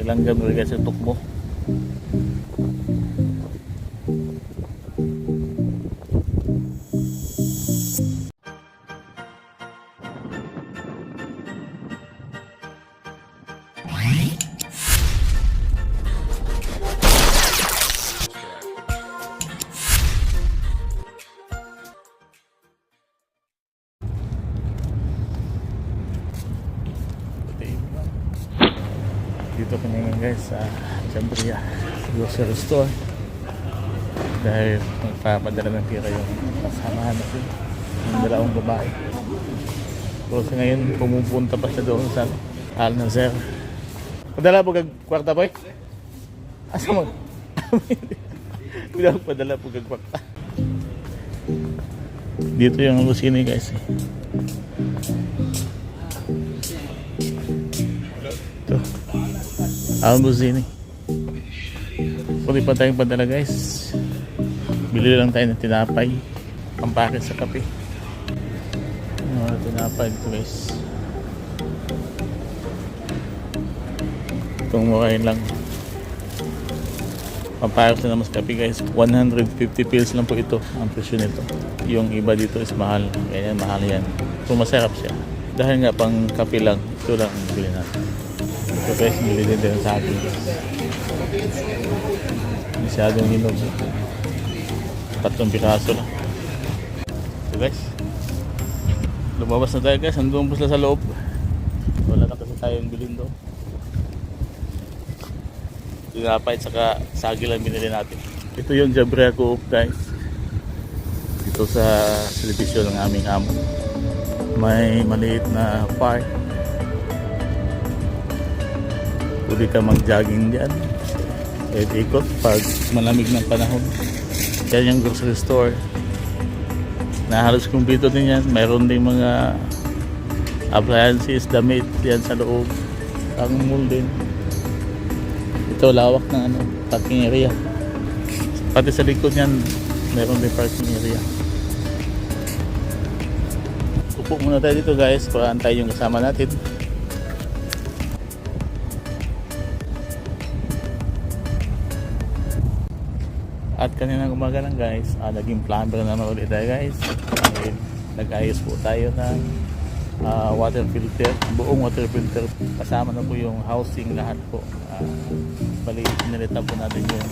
Ilanggam rin guys yung tukbo. Dito kami ngayon guys sa Chambria grocery store dahil magpapadala ng pira yung kasamahan natin yung dalawang babae. So sa ngayon pumupunta pa siya doon sa Al Nazer. Padala po kag kwarta boy? Asa mo? Padala po kag kwarta. Dito yung kusina guys eh. Ito Al-Muzini. Pwede pa tayong padala guys. Bili lang tayo ng tinapay, pampakit sa kape. Tinapay ito guys. Itong murahin lang. Pampakit na naman sa kape guys. 150 pills lang po ito ang presyo nito. Yung iba dito is mahal. Ganyan, mahal yan. So masarap siya. Dahil nga pang kape lang, ito lang ang bili natin. Ito guys, bili din sa atin. Masyadong hinog. 3 piraso lang. So guys, lumabas na tayo guys. Andun po sila sa loob. Wala na kasi tayong bilhin doon. Tinapay at saka sagi lang binili natin. Ito yung Jabrea Coop guys. Dito sa television ng aming amo. May maliit na park. Pwede ka mag-jogging dyan. Ikot pag malamig ng panahon. Yan yung grocery store. Na halos kumpleto din yan. Mayroon din mga appliances, damit yan sa loob. Ang mall din. Ito lawak na parking area. Pati sa likod yan, mayroon din parking area. Upo muna tayo dito guys para antay yung kasama natin. At kanina umaga lang guys, naging plumber na naman ulit tayo guys. Nag-ayos po tayo ng water filter, buong water filter. Kasama na po yung housing lahat po. Bali, nilita po natin yung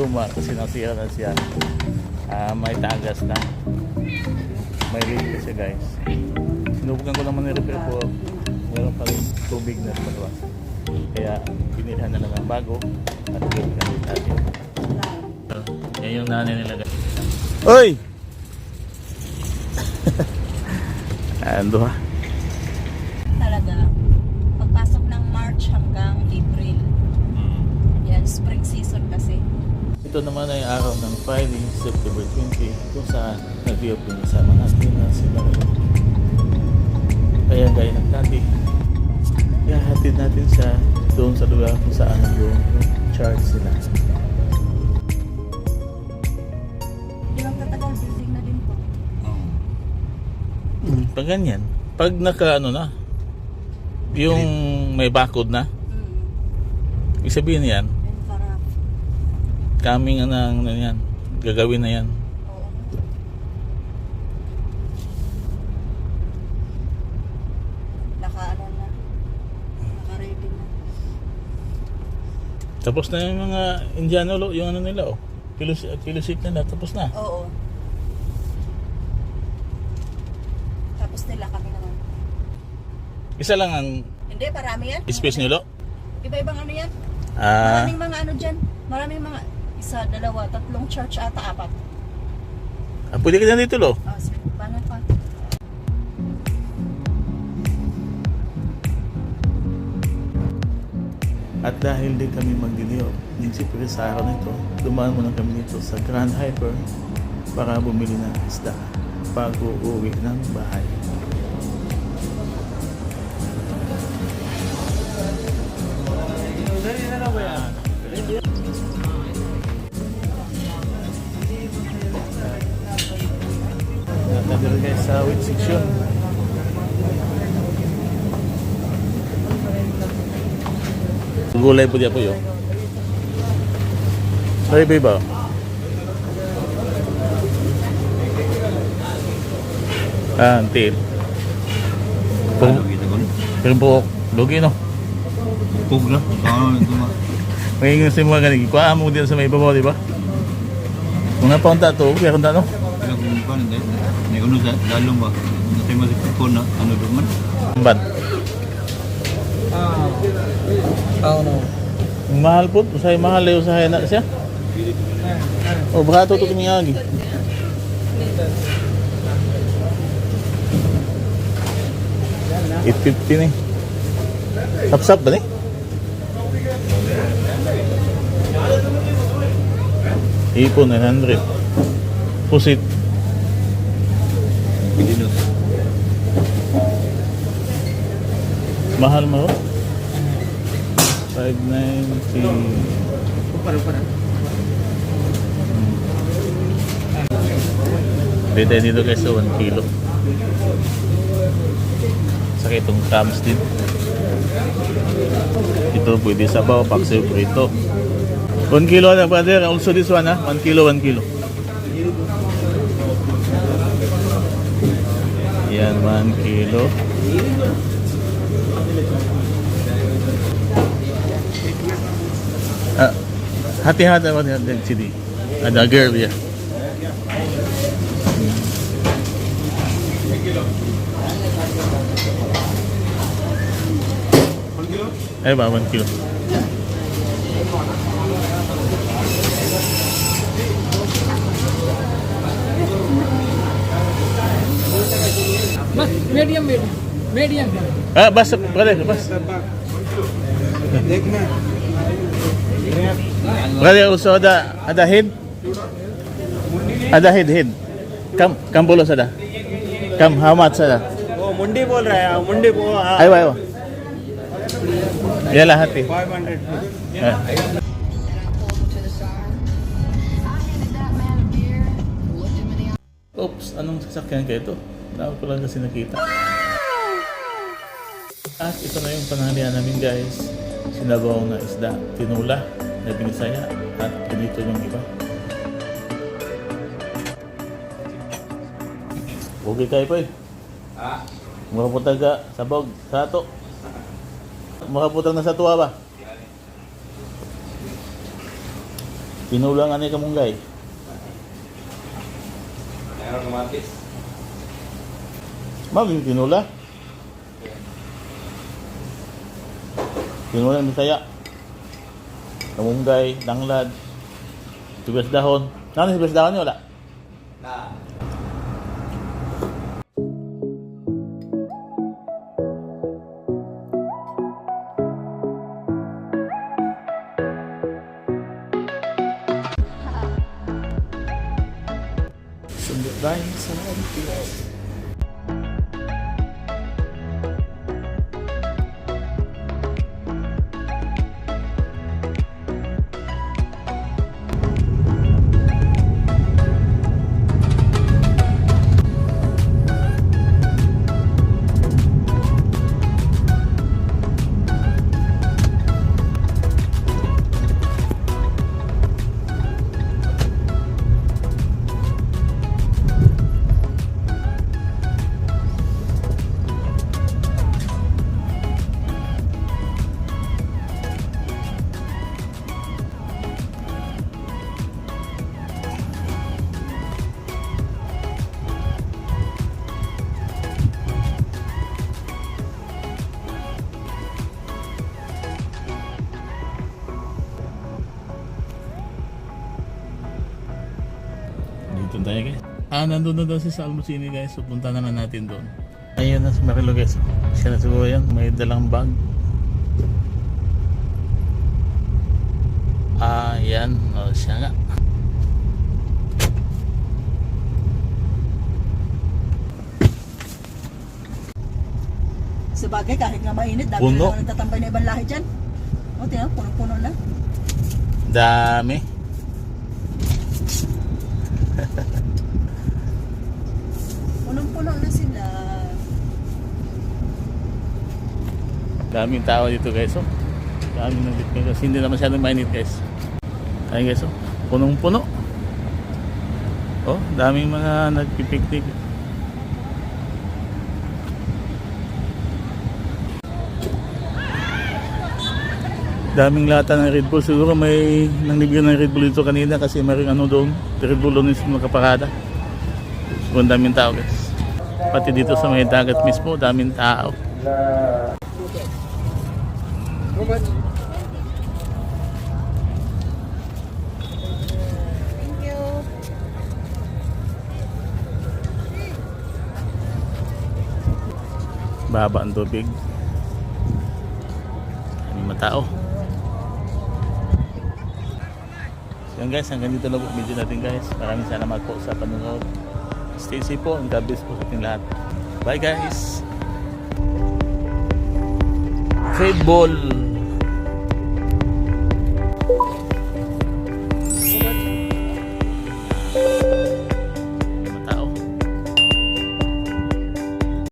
luma kasi nasira na siya. May tagas na. May leak siya guys. Sinubukan ko naman i-repair po. Meron pa rin tubig na lumalabas. Kaya pinilhan na lang ang bago at gawin natin. Yan yung nanay nila guys. Oy! Ando ha. Talaga. Pagpasok ng March hanggang April. Yan, spring season kasi. Ito naman ay araw ng Friday, September 20, kung saan nag-view po kasama natin na sila. Kaya gaya ng dati, ihahatid natin siya doon sa lugar kung saan yung charge sila. Pag ganyan, pag naka na, yung may barcode na, ibig sabihin yan, coming na yan, gagawin na yan. Naka-ready na. Tapos na yung mga Indiano, yung nila, kilusik nila, tapos na. Oo. Tapos nila kami naman. Isa lang ang Hindi, marami yan. space nilo. Iba-ibang ano yan. Maraming mga ano dyan. Maraming mga 1, 2, 3 church ata 4. Pwede ka na dito lo. Sige, paano pa? At dahil din kami magdiliw, din siyempre sa araw nito, dumaan muna kami dito sa Grand Hyper para bumili ng isda bago uwi ng bahay. Nandito guys sa wait section. Gulay po diya po yun. Ay, ba? Ah, antil. Pero po, lugi no. Pug na. May nga sa mga ganun. Kuha mo dito sa may ibabaw, di ba? Mga paunta to, kaya kung no? Kaya kung paano dahil, may uno sa lalong ba? Natay masipit ko na ano duman. Ban. No. Mahal po, usahay mahal eh, usahay na siya. O, baka ito tumingagi. $850 na eh. Sap-sap ba eh? Ipon, 900. Pusit. Dino. Mahal mo? 590. Para. Pwede dito guys sa 1 kilo. Saka itong clams din. Ito pwede sabaw, paksiw prito. 1 kilo na brother, also this one ha? 1 kilo, 1 kilo. Yan, 1 kilo. Ah, hati-hati ako din sini. Ada girl ya. Ay ba, 1 kilo. Mas medium. Ah, basta, brother, basta. देखना Brother, also ada head. Ada head. Kam bolo sada. Kam how much sada? वो मुंडी बोल रहा है मुंडी वो Ayo. Ya lahat eh. 500 Oops, anong sasakyan kayo ito? Dahil ko lang kasi nakita. At ito na yung panahalian namin guys. Sinabaw na isda, tinula, na binisaya, at pinito yung iba. Huwag kayo po eh. Makaputag ka, sabog, sato. Makaputag na sa tuwa ba? Tinulang anay kamunggay. Ma'am, yung tinula. Tinula ng Bisaya. Kamunggay, danglad, sibuyas dahon. Ano sibuyas dahon niyo? Wala? Sundot tayo sa Antilas. Dito tayo guys. Nandun na daw si Salmosini guys. So punta na natin doon. Ayun na si Marilo guys. Siya na siguro yan. May dalang bag. Yan. O siya nga. Sa bagay, kahit nga mainit, dami Puno. na nagtatambay na ibang lahi dyan. O, tingnan, puno-puno na. Dami. Punong-puno na sila. Daming tao dito guys. Oh. Dami ng bitcoin kasi hindi na masyadong mainit guys. Ayun guys, oh, punong-puno. Oh, daming mga nagpipiknik. Daming lata ng Red Bull. Siguro may nangbigyan ng Red Bull dito kanina kasi mayroong ano doon. Red Bull doon yung nakaparada. So, ang daming tao guys. Pati dito sa may dagat mismo, daming tao. How much? Thank you. Baba ang tubig. Daming mga tao. So yan guys, hanggang dito lang po ang video natin guys. Maraming salamat po sa panonood. Stay safe po and God bless po sa ating lahat. Bye guys! Red Bull!